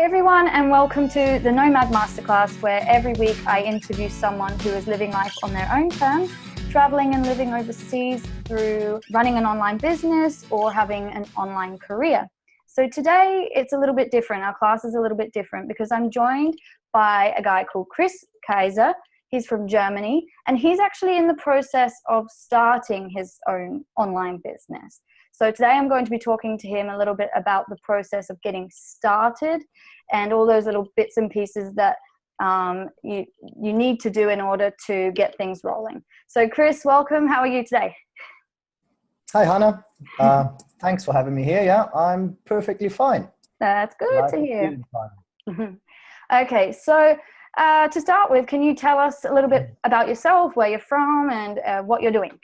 everyone, and welcome to the Nomad Masterclass, where every week I interview someone who is living life on their own terms, traveling and living overseas through running an online business or having an online career. So today it's a little bit different. Our class is a little bit different because I'm joined by a guy called Chris Kaiser. He's from Germany, and he's actually in the process of starting his own online business. So today I'm going to be talking to him a little bit about the process of getting started and all those little bits and pieces that you need to do in order to get things rolling. So Chris, welcome. How are you today? Hi, Hannah. Thanks for having me here. Yeah, I'm perfectly fine. That's good to hear. Okay, so to start with, can you tell us a little bit about yourself, where you're from, and what you're doing?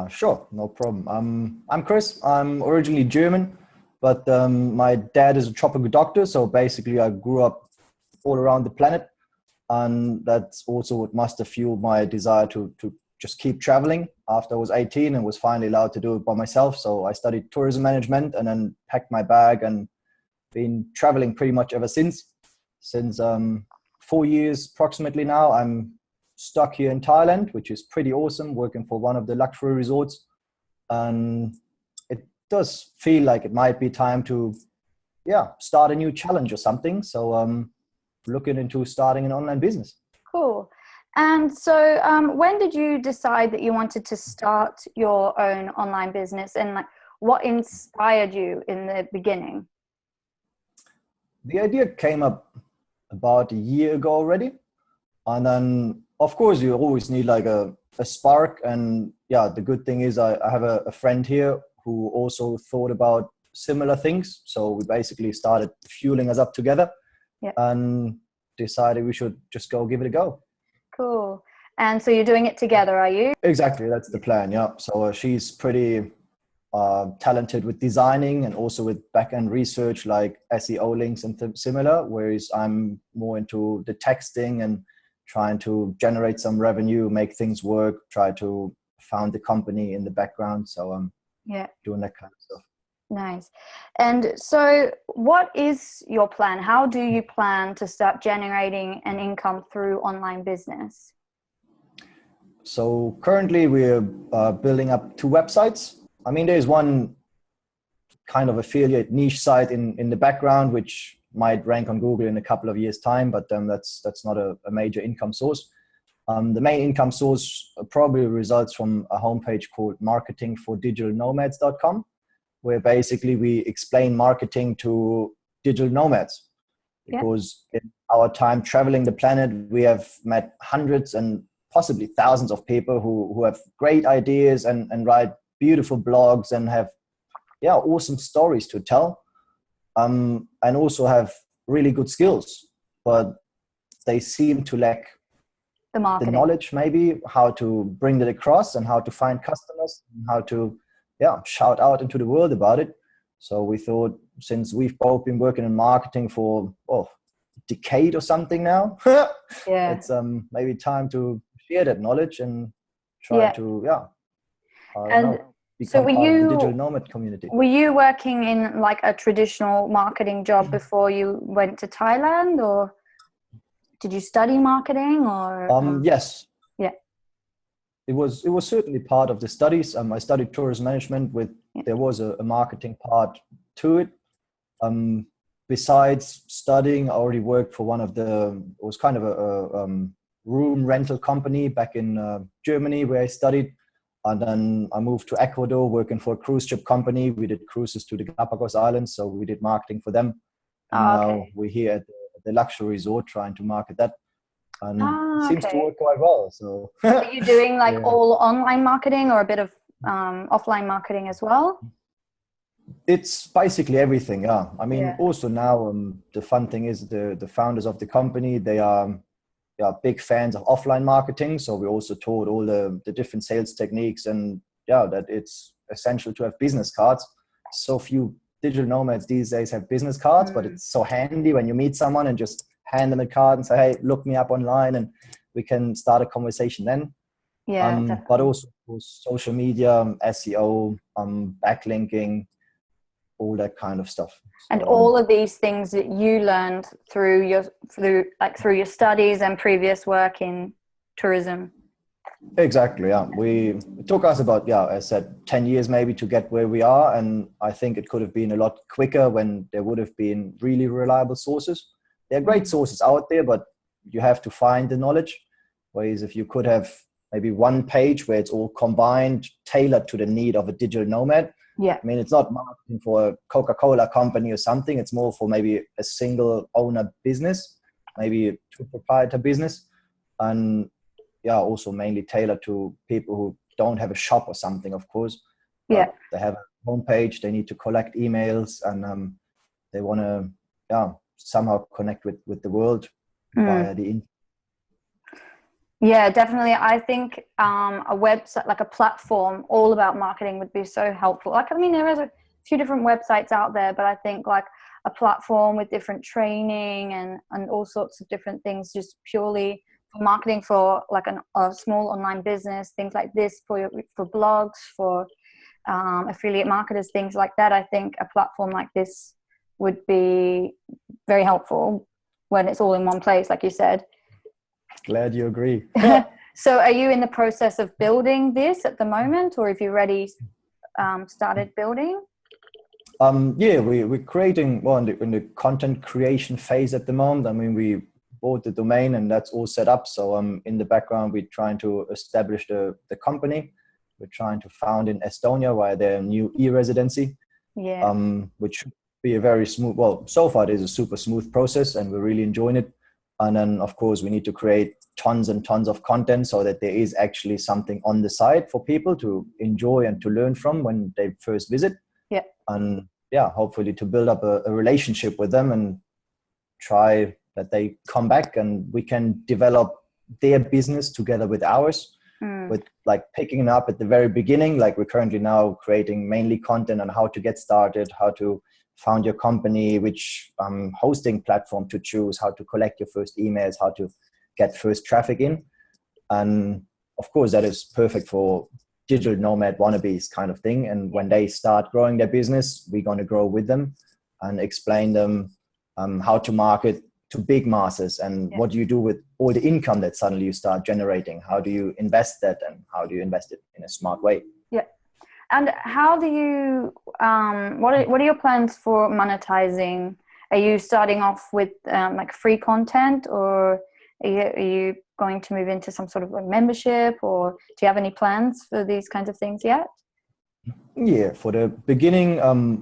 Sure, no problem. I'm Chris. I'm originally German, but my dad is a tropical doctor. So basically I grew up all around the planet, and that's also what must have fueled my desire to just keep traveling after I was 18 and was finally allowed to do it by myself. So I studied tourism management and then packed my bag and been traveling pretty much ever since 4 years approximately now. I'm stuck here in Thailand, which is pretty awesome, working for one of the luxury resorts. And it does feel like it might be time to, start a new challenge or something. So looking into starting an online business. Cool. And so when did you decide that you wanted to start your own online business, and what inspired you in the beginning? The idea came up about a year ago already. And then, of course, you always need like a spark. And the good thing is I have a friend here who also thought about similar things. So we basically started fueling us up together and decided we should just go give it a go. Cool. And so you're doing it together, are you? Exactly. That's the plan. Yeah. So she's pretty talented with designing and also with back-end research like SEO links and similar, whereas I'm more into the texting and trying to generate some revenue, make things work, try to found the company in the background. So I'm doing that kind of stuff. Nice. And so what is your plan? How do you plan to start generating an income through online business? So currently we're building up 2 websites. I mean, there's one kind of affiliate niche site in the background, which might rank on Google in a couple of years' time, but that's not a major income source. The main income source probably results from a homepage called marketingfordigitalnomads.com, where basically we explain marketing to digital nomads. Because in our time traveling the planet, we have met hundreds and possibly thousands of people who have great ideas and write beautiful blogs and have awesome stories to tell. And also have really good skills, but they seem to lack the knowledge, maybe how to bring that across and how to find customers and how to shout out into the world about it. So we thought, since we've both been working in marketing for a decade or something now, it's maybe time to share that knowledge and try to become part of the digital nomad community. Were you working in like a traditional marketing job before you went to Thailand, or did you study marketing? Or yes. Yeah. It was certainly part of the studies. I studied tourism management there was a marketing part to it. Besides studying, I already worked for it was kind of a room rental company back in Germany where I studied. And then I moved to Ecuador working for a cruise ship company. We did cruises to the Galapagos Islands, so we did marketing for them. And now we're here at the luxury resort trying to market that. And it seems to work quite well. So are you doing all online marketing or a bit of offline marketing as well? It's basically everything, yeah. I mean, also now the fun thing is the founders of the company, they are big fans of offline marketing. So we also taught all the different sales techniques and that it's essential to have business cards. So few digital nomads these days have business cards, but it's so handy when you meet someone and just hand them a card and say, hey, look me up online, and we can start a conversation then. But also social media, SEO, backlinking, all that kind of stuff. And all of these things that you learned through your studies and previous work in tourism. Exactly. Yeah. It took us about, as I said, 10 years maybe to get where we are. And I think it could have been a lot quicker when there would have been really reliable sources. There are great sources out there, but you have to find the knowledge. Whereas if you could have maybe one page where it's all combined, tailored to the need of a digital nomad. Yeah. I mean, it's not marketing for a Coca-Cola company or something. It's more for maybe a single owner business, maybe a proprietor business. And also mainly tailored to people who don't have a shop or something, of course. Yeah. They have a homepage, they need to collect emails, and they want to somehow connect with the world via the internet. Yeah, definitely. I think a website, like a platform all about marketing would be so helpful. Like, I mean, there is a few different websites out there, but I think like a platform with different training and all sorts of different things, just purely for marketing for like a small online business, things like this for blogs, for affiliate marketers, things like that. I think a platform like this would be very helpful when it's all in one place, like you said. Glad you agree. So are you in the process of building this at the moment, or have you already started building? We're creating, in the content creation phase at the moment. I mean, we bought the domain and that's all set up. So in the background, we're trying to establish the company. We're trying to found in Estonia via their new e-residency, which should be a very smooth, so far it is a super smooth process and we're really enjoying it. And then, of course, we need to create tons and tons of content so that there is actually something on the site for people to enjoy and to learn from when they first visit. Yeah. And hopefully to build up a relationship with them and try that they come back and we can develop their business together with ours. With like picking it up at the very beginning. Like we're currently now creating mainly content on how to get started, how to found your company, which hosting platform to choose, how to collect your first emails, how to get first traffic in. And of course, that is perfect for digital nomad wannabes kind of thing. And when they start growing their business, we're going to grow with them and explain them how to market to big masses and what do you do with all the income that suddenly you start generating? How do you invest that and how do you invest it in a smart way? Yeah. And how do you, what are your plans for monetizing? Are you starting off with like free content, or are you going to move into some sort of like membership, or do you have any plans for these kinds of things yet? Yeah, for the beginning,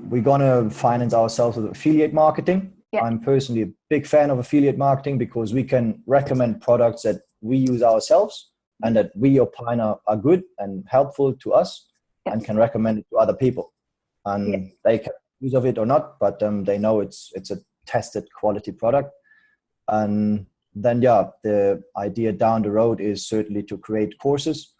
we're going to finance ourselves with affiliate marketing. Yeah. I'm personally a big fan of affiliate marketing because we can recommend products that we use ourselves and that we opine are good and helpful to us and can recommend it to other people. And they can use of it or not, but they know it's a tested quality product. And then, the idea down the road is certainly to create courses,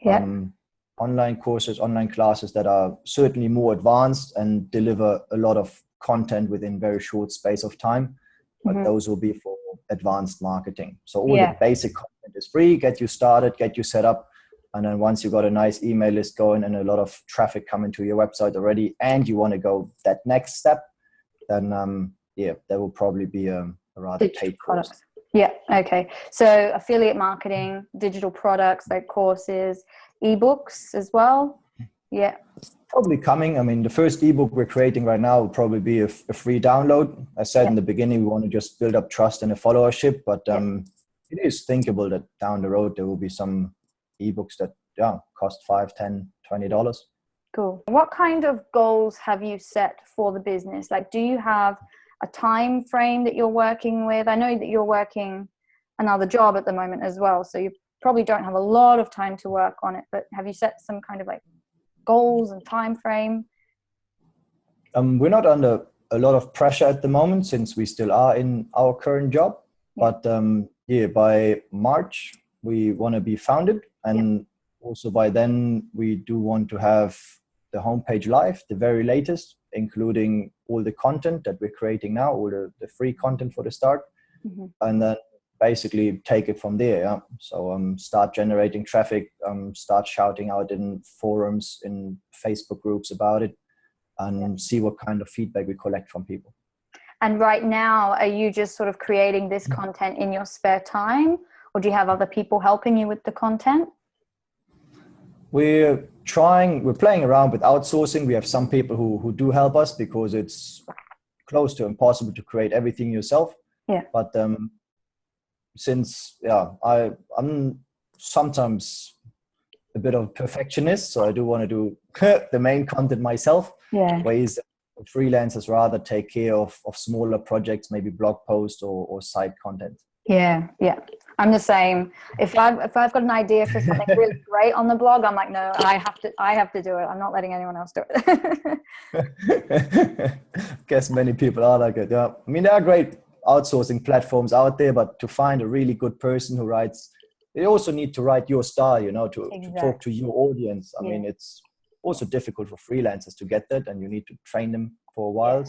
online courses, online classes that are certainly more advanced and deliver a lot of content within very short space of time, but those will be for advanced marketing. So all the basic content is free, get you started, get you set up. And then once you got a nice email list going and a lot of traffic coming to your website already, and you want to go that next step, then there will probably be a rather paid course. Yeah. Okay. So affiliate marketing, digital products like courses, ebooks as well. Yeah. Probably coming. I mean, the first ebook we're creating right now will probably be a free download. I said in the beginning, we want to just build up trust and a followership, but it is thinkable that down the road there will be some ebooks that cost $5, $10, $20. Cool. What kind of goals have you set for the business? Like, do you have a time frame that you're working with? I know that you're working another job at the moment as well, so you probably don't have a lot of time to work on it, but have you set some kind of like goals and time frame? We're not under a lot of pressure at the moment since we still are in our current job, but by March we want to be founded, and also by then we do want to have the homepage live, the very latest, including all the content that we're creating now, all the free content for the start, and then basically take it from there. So start generating traffic, start shouting out in forums, in Facebook groups about it, and see what kind of feedback we collect from people. And right now, are you just sort of creating this content in your spare time, or do you have other people helping you with the content? We're playing around with outsourcing. We have some people who do help us because it's close to impossible to create everything yourself. Yeah. But I'm sometimes a bit of a perfectionist, so I do want to do the main content myself. Yeah. Ways freelancers rather take care of smaller projects, maybe blog posts or side content. Yeah, I'm the same. If I've got an idea for something really great on the blog, I'm like, no, I have to do it. I'm not letting anyone else do it. Guess many people are like it. Yeah, I mean, there are great outsourcing platforms out there, but to find a really good person who writes, they also need to write your style, to talk to your audience. I mean, it's also difficult for freelancers to get that, and you need to train them for a while.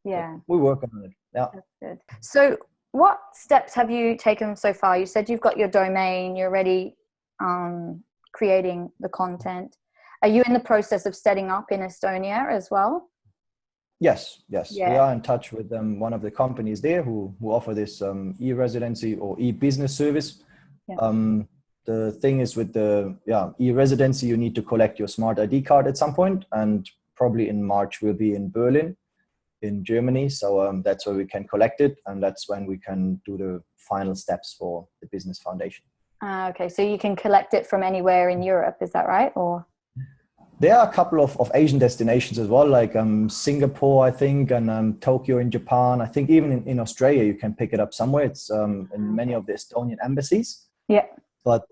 Yeah. So we're working on it. Yeah. That's good. So what steps have you taken so far? You said you've got your domain, you're already creating the content. Are you in the process of setting up in Estonia as well? Yes. We are in touch with one of the companies there who offer this e-residency or e-business service. Yeah. The thing is with the e-residency, you need to collect your smart ID card at some point, and probably in March we'll be in Berlin in Germany. So that's where we can collect it, and that's when we can do the final steps for the business foundation. Okay, so you can collect it from anywhere in Europe, is that right? Or there are a couple of Asian destinations as well, like Singapore, I think, and Tokyo in Japan. I think even in Australia you can pick it up somewhere. It's in many of the Estonian embassies. Yeah. But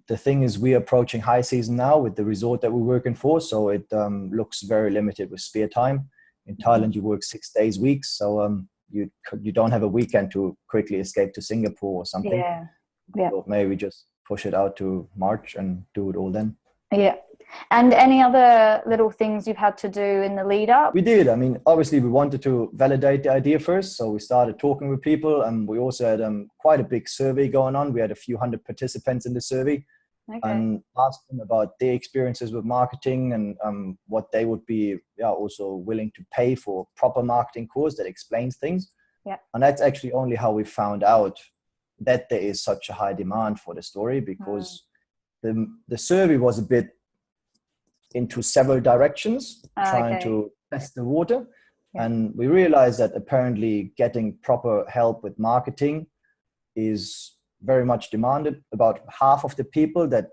the thing is, we're approaching high season now with the resort that we're working for. So it looks very limited with spare time. In Thailand, you work 6 days weeks. So you don't have a weekend to quickly escape to Singapore or something. Yeah. So maybe just push it out to March and do it all then. Yeah. And any other little things you've had to do in the lead up? We did. I mean, obviously we wanted to validate the idea first. So we started talking with people, and we also had quite a big survey going on. We had a few hundred participants in the survey. Okay. And asked them about their experiences with marketing and what they would be also willing to pay for a proper marketing course that explains things. Yeah. And that's actually only how we found out that there is such a high demand for the story, because the survey was a bit into several directions, trying to test the water. Yeah. And we realized that apparently getting proper help with marketing is very much demanded. About half of the people that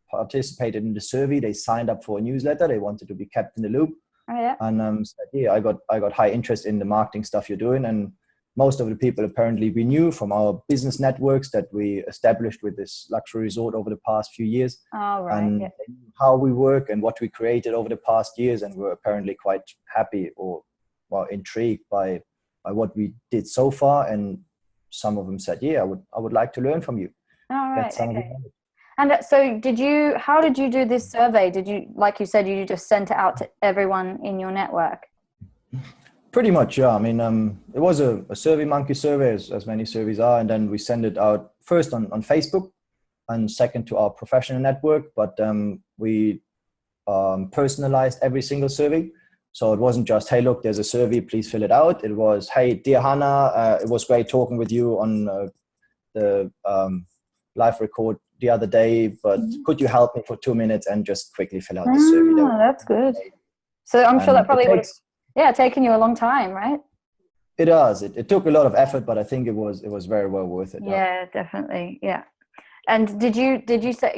participated in the survey, they signed up for a newsletter. They wanted to be kept in the loop. And said, I got high interest in the marketing stuff you're doing. And most of the people apparently we knew from our business networks that we established with this luxury resort over the past few years. And how we work and what we created over the past years. And we're apparently quite happy or intrigued by what we did so far. And some of them said, I would like to learn from you. All right. And so how did you do this survey? Did you, like you said, you just sent it out to everyone in your network? Pretty much, yeah. I mean, it was a Surveymonkey survey, as many surveys are. And then we send it out first on Facebook and second to our professional network. But we personalized every single survey. So it wasn't just, hey, look, there's a survey, please fill it out. It was, hey, dear Hannah, it was great talking with you on the live record the other day, but could you help me for 2 minutes and just quickly fill out the survey? That's good. So I'm sure that probably would have taken you a long time, right? It does. It took a lot of effort, but I think it was very well worth it. Yeah, definitely. Yeah. And did you say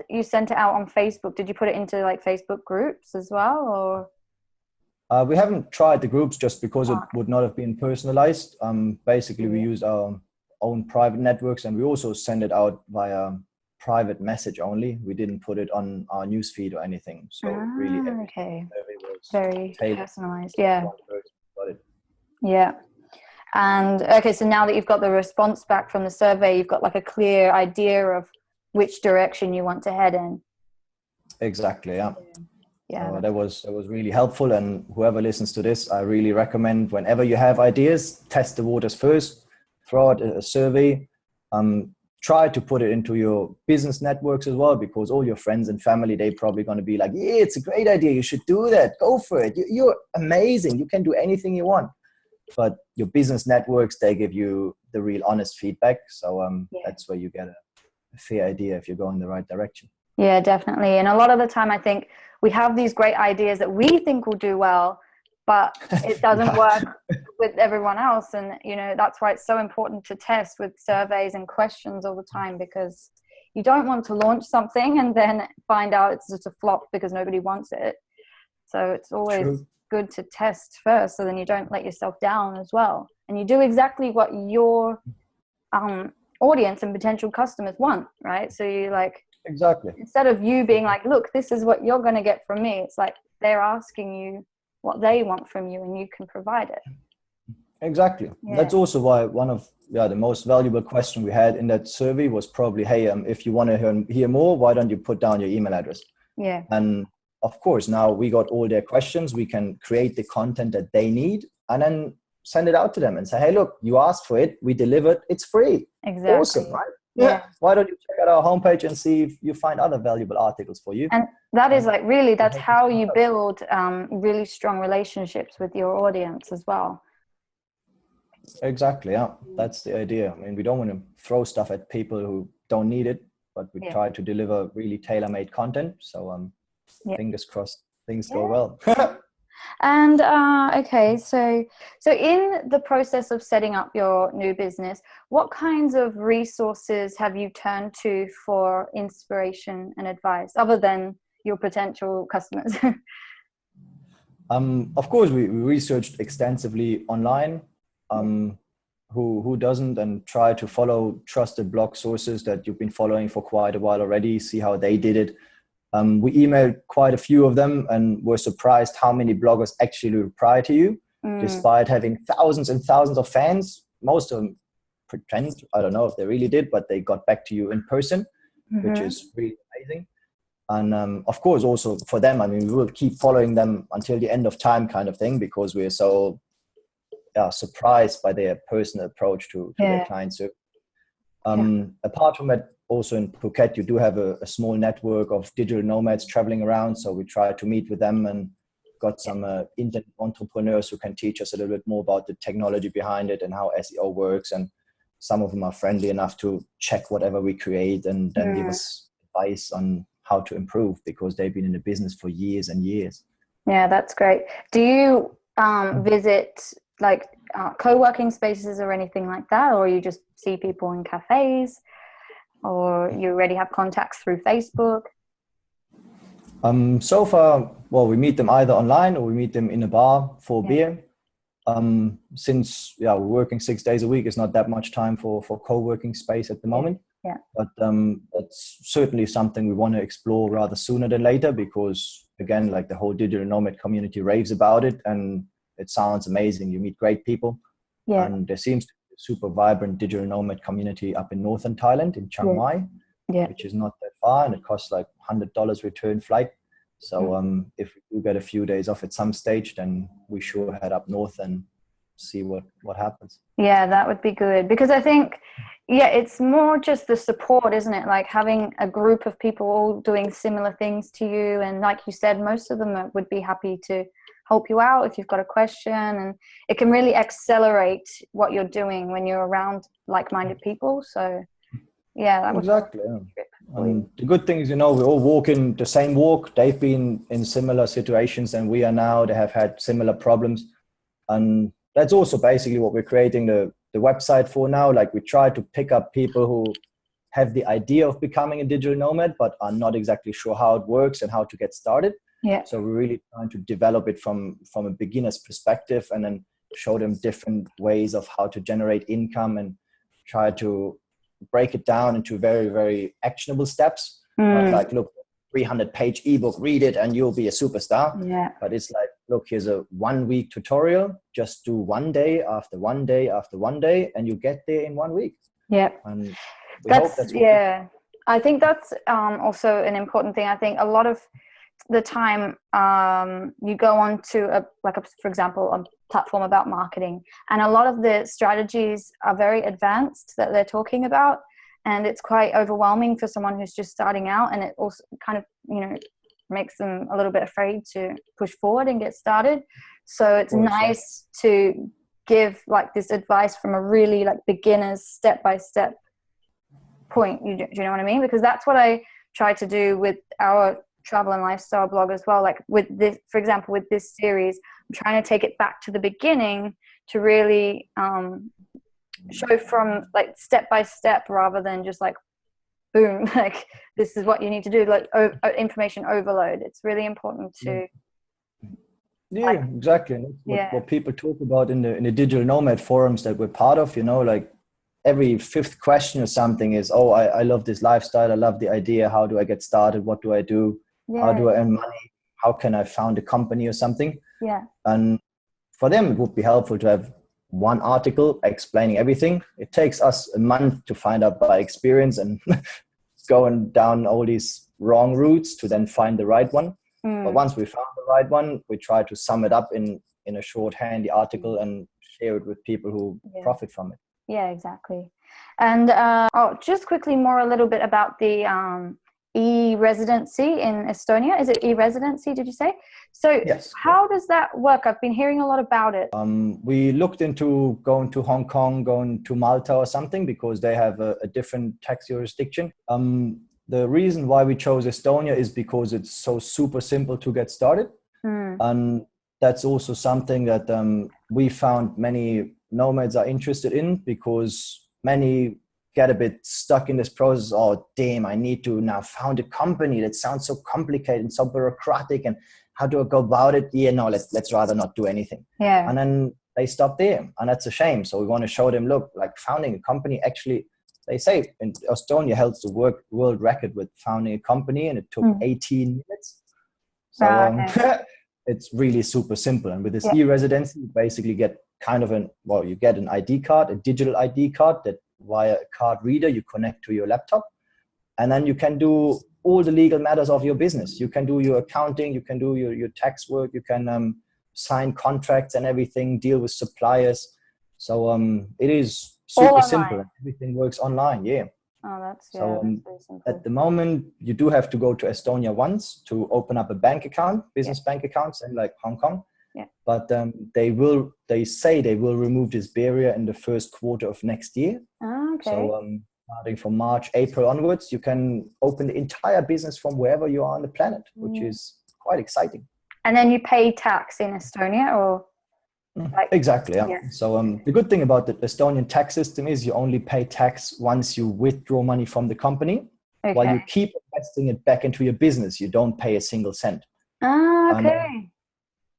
you sent it out on Facebook? Did you put it into like Facebook groups as well, or? We haven't tried the groups just because it would not have been personalized. Basically, we use our own private networks, and we also send it out via private message only. We didn't put it on our newsfeed or anything. So really, was very personalized. Yeah. Got it. Yeah. And okay, so now that you've got the response back from the survey, you've got like a clear idea of which direction you want to head in. Exactly. Yeah. Yeah. So that was really helpful. And whoever listens to this, I really recommend whenever you have ideas, test the waters first, throw out a survey, try to put it into your business networks as well, because all your friends and family, they're probably going to be like, yeah, it's a great idea. You should do that. Go for it. You're amazing. You can do anything you want. But your business networks, they give you the real honest feedback. So that's where you get a fair idea if you're going the right direction. Yeah, definitely. And a lot of the time, I think we have these great ideas that we think will do well, but it doesn't work with everyone else. And, you know, that's why it's so important to test with surveys and questions all the time, because you don't want to launch something and then find out it's just a flop because nobody wants it. So it's always good to test first, so then you don't let yourself down as well. And you do exactly what your audience and potential customers want, right? So you like, exactly, instead of you being like, look, this is what you're going to get from me, it's like they're asking you what they want from you and you can provide it. Exactly. That's also why one of the most valuable question we had in that survey was probably, hey, if you want to hear more, why don't you put down your email address? Yeah. And of course, now we got all their questions. We can create the content that they need and then send it out to them and say, hey, look, you asked for it. We delivered. It's free. Exactly. Awesome, right? Yeah. Why don't you check out our homepage and see if you find other valuable articles for you? And that is like, really, that's how you build really strong relationships with your audience as well. Exactly. Yeah. That's the idea. I mean, we don't want to throw stuff at people who don't need it, but we try to deliver really tailor-made content. So fingers crossed things go well. And okay, so in the process of setting up your new business, what kinds of resources have you turned to for inspiration and advice, other than your potential customers? Of course, we researched extensively online. Who doesn't, and try to follow trusted blog sources that you've been following for quite a while already, see how they did it. We emailed quite a few of them and were surprised how many bloggers actually reply to you, despite having thousands and thousands of fans. Most of them pretend, I don't know if they really did, but they got back to you in person, which is really amazing. And of course, also for them, I mean, we will keep following them until the end of time kind of thing, because we're so surprised by their personal approach to their clients. Apart from that, also in Phuket, you do have a small network of digital nomads traveling around. So we try to meet with them and got some internet entrepreneurs who can teach us a little bit more about the technology behind it and how SEO works. And some of them are friendly enough to check whatever we create and then give us advice on how to improve, because they've been in the business for years and years. Yeah, that's great. Do you visit like co-working spaces or anything like that, or you just see people in cafes, or you already have contacts through Facebook? So far, well, we meet them either online or we meet them in a bar for beer. Since we're working 6 days a week, it's not that much time for co-working space at the moment. But that's certainly something we want to explore rather sooner than later, because again, like the whole digital nomad community raves about it and it sounds amazing. You meet great people, and there seems to be a super vibrant digital nomad community up in northern Thailand in Chiang Mai, which is not that far, and it costs like $100 return flight. So if we do get a few days off at some stage, then we sure head up north and see what happens. Yeah, that would be good, because I think it's more just the support, isn't it? Like having a group of people all doing similar things to you, and like you said, most of them would be happy to help you out if you've got a question, and it can really accelerate what you're doing when you're around like-minded people. So that was exactly. The good thing is, we all walk in the same walk. They've been in similar situations than we are now. They have had similar problems, and that's also basically what we're creating the website for now. Like, we try to pick up people who have the idea of becoming a digital nomad but are not exactly sure how it works and how to get started. So we're really trying to develop it from a beginner's perspective, and then show them different ways of how to generate income, and try to break it down into very, very actionable steps. Not like, look, 300-page ebook, read it and you'll be a superstar. But it's like, look, here's a 1-week tutorial. Just do one day after one day after one day, and you get there in 1 week. And that's I think that's also an important thing. I think a lot of the time you go on to for example, a platform about marketing, and a lot of the strategies are very advanced that they're talking about, and it's quite overwhelming for someone who's just starting out, and it also kind of, makes them a little bit afraid to push forward and get started. So it's nice to give like this advice from a really like beginner's step-by-step point. Do you know what I mean? Because that's what I try to do with our travel and lifestyle blog as well. Like with this, for example, with this series, I'm trying to take it back to the beginning to really show from like step by step, rather than just like boom, like this is what you need to do, like information overload. It's really important to exactly. And that's what people talk about in the digital nomad forums that we're part of, like every fifth question or something is, I love this lifestyle, I love the idea, how do I get started, what do I do, how do I earn money, how can I found a company or something. And for them it would be helpful to have one article explaining everything. It takes us a month to find out by experience and going down all these wrong routes to then find the right one. But once we found the right one, we try to sum it up in a short handy article and share it with people who profit from it. Yeah, exactly. And just quickly more a little bit about the e-residency in Estonia. Is it e-residency, did you say? So yes. How does that work? I've been hearing a lot about it. We looked into going to Hong Kong, going to Malta or something, because they have a different tax jurisdiction. The reason why we chose Estonia is because it's so super simple to get started. And that's also something that we found many nomads are interested in, because many get a bit stuck in this process. Oh, damn, I need to now found a company. That sounds so complicated and so bureaucratic. And how do I go about it? Yeah, no, let's rather not do anything. Yeah. And then they stop there. And that's a shame. So we want to show them, look, like founding a company, actually, they say in Estonia held the world record with founding a company, and it took 18 minutes. So it's really super simple. And with this e-residency, you basically get kind of you get an ID card, a digital ID card that via a card reader you connect to your laptop, and then you can do all the legal matters of your business. You can do your accounting, you can do your tax work, you can sign contracts and everything, deal with suppliers. So it is super simple. Everything works online. Oh, that's so very simple. at the moment you do have to go to Estonia once to open up a bank account, business bank accounts, in like Hong Kong. But they say they will remove this barrier in the first quarter of next year. So starting from March, April onwards, you can open the entire business from wherever you are on the planet, which is quite exciting. And then you pay tax in Estonia, or? Exactly. So the good thing about the Estonian tax system is you only pay tax once you withdraw money from the company. While you keep investing it back into your business, you don't pay a single cent.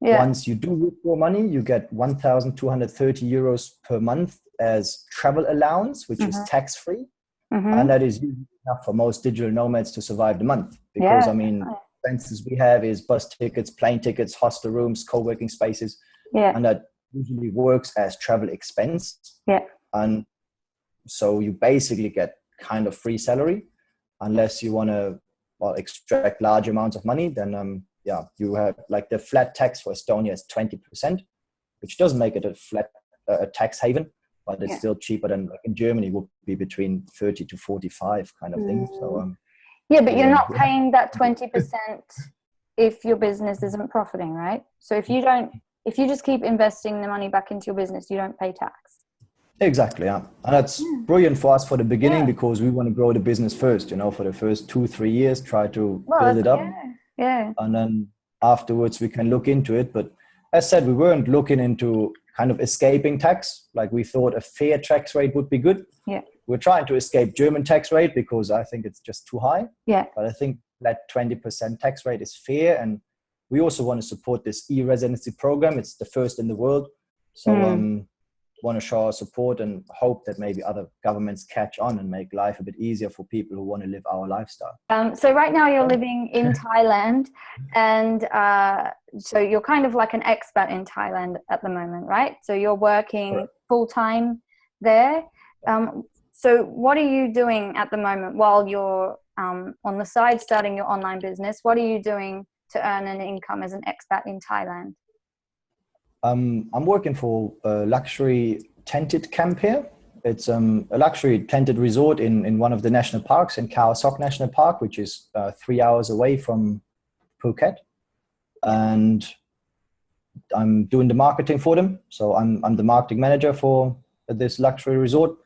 Once you do withdraw money, you get 1,230 euros per month as travel allowance, which is tax-free. And that is usually enough for most digital nomads to survive the month. Because, expenses we have is bus tickets, plane tickets, hostel rooms, co-working spaces. And that usually works as travel expense. And so you basically get kind of free salary, unless you want to extract large amounts of money. Then you have like the flat tax for Estonia is 20%, which doesn't make it a flat tax haven, but it's still cheaper than like in Germany would be between 30 to 45 kind of thing. So but you're not paying that 20% if your business isn't profiting, right? So if you just keep investing the money back into your business, you don't pay tax. Exactly, And that's brilliant for us for the beginning, because we want to grow the business first, for the first 2-3 years, try to build it up. And then afterwards we can look into it. But as said, we weren't looking into kind of escaping tax. Like we thought a fair tax rate would be good. We're trying to escape German tax rate because I think it's just too high. But I think that 20% tax rate is fair. And we also want to support this e-residency program. It's the first in the world. So want to show our support and hope that maybe other governments catch on and make life a bit easier for people who want to live our lifestyle. So right now you're living in Thailand, and so you're kind of like an expat in Thailand at the moment, right? So you're working full-time there. So what are you doing at the moment while you're on the side starting your online business? What are you doing to earn an income as an expat in Thailand? I'm working for a luxury tented camp here It's a luxury tented resort in one of the national parks, in Khao Sok National Park, which is 3 hours away from Phuket. And I'm doing the marketing for them. So I'm the marketing manager for this luxury resort,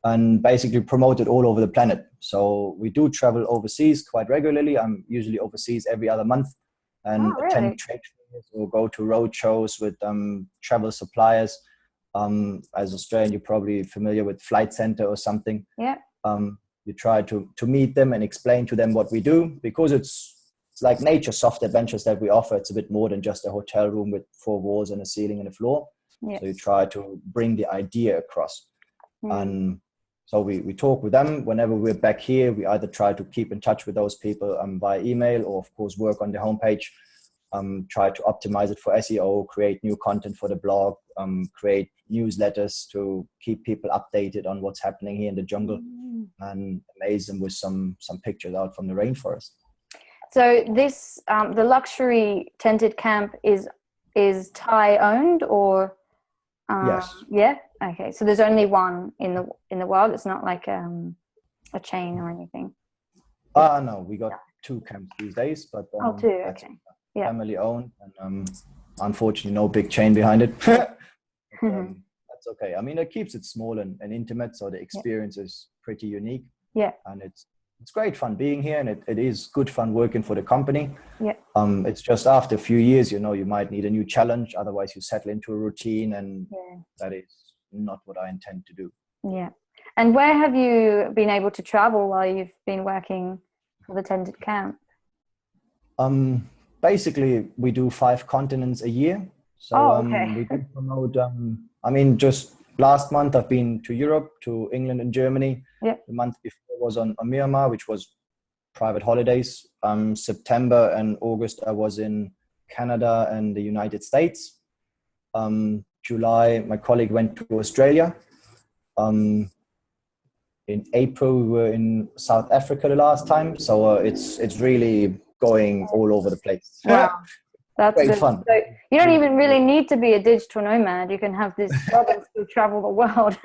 and basically promote it all over the planet. So we do travel overseas quite regularly. I'm usually overseas every other month, and attend trade fairs or go to road shows with travel suppliers. As Australian, you're probably familiar with Flight Center or something. Yeah. You try to meet them and explain to them what we do, because it's like nature soft adventures that we offer. It's a bit more than just a hotel room with 4 walls and a ceiling and a floor. Yes. So you try to bring the idea across. And so we talk with them whenever we're back here. We either try to keep in touch with those people via email, or of course work on the homepage, try to optimize it for SEO, create new content for the blog, create newsletters to keep people updated on what's happening here in the jungle, and amaze them with some pictures out from the rainforest. So this, the luxury tented camp is Thai owned, or? Yes. Yeah. Okay. So there's only one in the world. It's not like a chain or anything. No, we got 2 camps these days, but 2. Okay. Yeah. Family owned, and unfortunately no big chain behind it. But, that's okay. I mean, it keeps it small and intimate, so the experience is pretty unique. Yeah. And it's great fun being here, and it is good fun working for the company. Yeah. It's just after a few years, you might need a new challenge. Otherwise you settle into a routine, and that is not what I intend to do. Yeah. And where have you been able to travel while you've been working for the tented camp? Basically we do 5 continents a year. So we do promote, I mean, just last month I've been to Europe, to England and Germany. Yeah. The month before was on Myanmar, which was private holidays. September and August I was in Canada and the United States. July my colleague went to Australia. In April we were in South Africa the last time. So it's really going all over the place. Wow. That's great good. fun. So you don't even really need to be a digital nomad. You can have this job and still travel the world.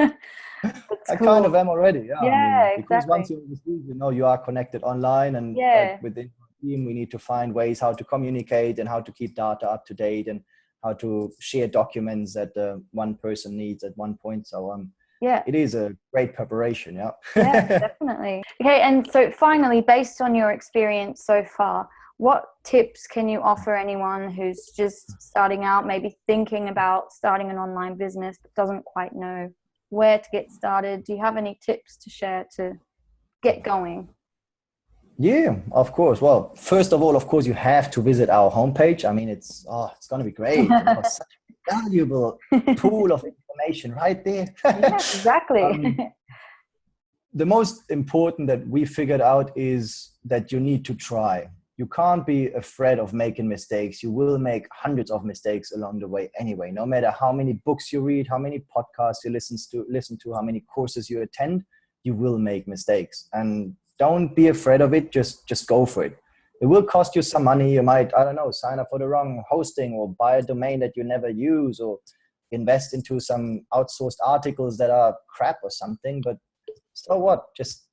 I kind of am already. Yeah. Yeah, because exactly. once you're overseas, you are connected online, and like within our team, we need to find ways how to communicate and how to keep data up to date and how to share documents that one person needs at one point. So it is a great preparation. Yeah. Yeah, definitely. Okay. And so finally, based on your experience so far, what tips can you offer anyone who's just starting out, maybe thinking about starting an online business but doesn't quite know where to get started? Do you have any tips to share to get going? Yeah, of course. Well, first of all, of course, you have to visit our homepage. I mean, it's going to be great. Such a valuable pool of information right there. Yes, exactly. The most important that we figured out is that you need to try. You can't be afraid of making mistakes. You will make hundreds of mistakes along the way anyway. No matter how many books you read, how many podcasts you listen to, how many courses you attend, you will make mistakes. And don't be afraid of it. Just go for it. It will cost you some money. You might, sign up for the wrong hosting or buy a domain that you never use or invest into some outsourced articles that are crap or something. But so what? Just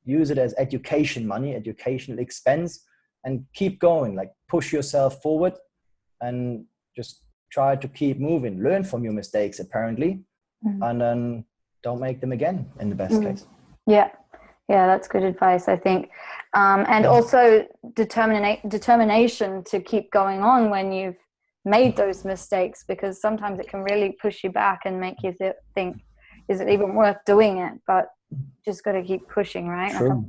use it as education money, educational expense. And keep going, like push yourself forward and just try to keep moving. Learn from your mistakes, apparently, and then don't make them again in the best case. Yeah, that's good advice, I think. And also determination to keep going on when you've made those mistakes, because sometimes it can really push you back and make you think, is it even worth doing it? But just got to keep pushing, right? True.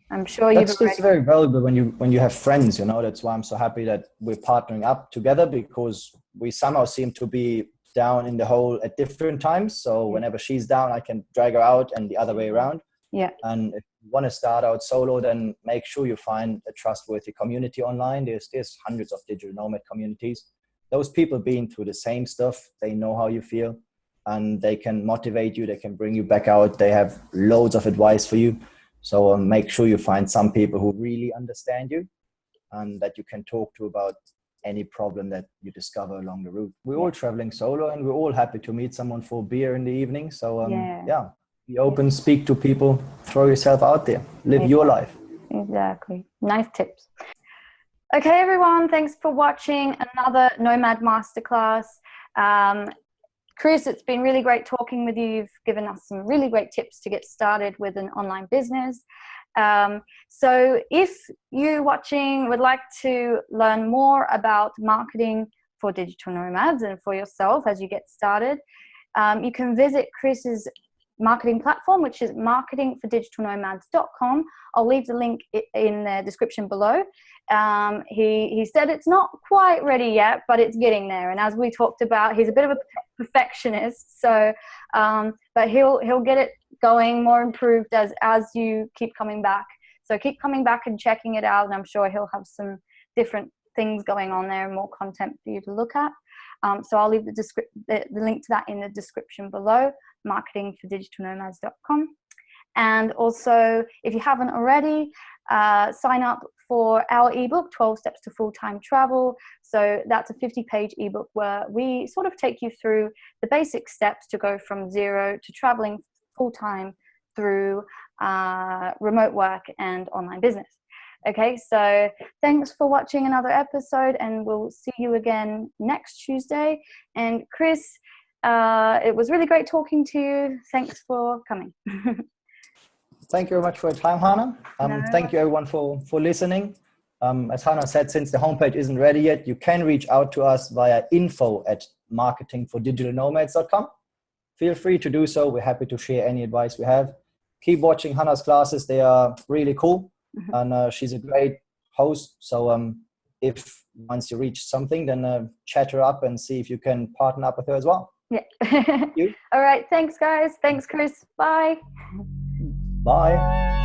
I'm sure that's very valuable when you have friends. That's why I'm so happy that we're partnering up together, because we somehow seem to be down in the hole at different times. So whenever she's down, I can drag her out, and the other way around. Yeah. And if you want to start out solo, then make sure you find a trustworthy community online. There's hundreds of digital nomad communities. Those people being through the same stuff, they know how you feel, and they can motivate you. They can bring you back out. They have loads of advice for you. So make sure you find some people who really understand you and that you can talk to about any problem that you discover along the route. We're all traveling solo, and we're all happy to meet someone for beer in the evening. So Be open, speak to people, throw yourself out there, live your life. Exactly. Nice tips. Okay, everyone, thanks for watching another Nomad Masterclass. Chris, it's been really great talking with you. You've given us some really great tips to get started with an online business. So if you watching would like to learn more about marketing for digital nomads and for yourself as you get started, you can visit Chris's marketing platform, which is marketingfordigitalnomads.com. I'll leave the link in the description below. He said it's not quite ready yet, but it's getting there. And as we talked about, he's a bit of a perfectionist, so but he'll get it going, more improved as you keep coming back. So keep coming back and checking it out, and I'm sure he'll have some different things going on there, more content for you to look at. So I'll leave the link to that in the description below, marketingfordigitalnomads.com. And also, if you haven't already, sign up for our ebook, 12 Steps to Full-Time Travel. So that's a 50-page ebook where we sort of take you through the basic steps to go from zero to traveling full-time through remote work and online business. Okay, so thanks for watching another episode, and we'll see you again next Tuesday. And Chris, it was really great talking to you. Thanks for coming. Thank you very much for your time, Hannah. Thank you everyone for listening. As Hannah said, since the homepage isn't ready yet, you can reach out to us via info@marketingfordigitalnomads.com. Feel free to do so. We're happy to share any advice we have. Keep watching Hannah's classes. They are really cool. And she's a great host. So if once you reach something, then chat her up and see if you can partner up with her as well. Yeah. All right. Thanks, guys. Thanks, Chris. Bye. Bye.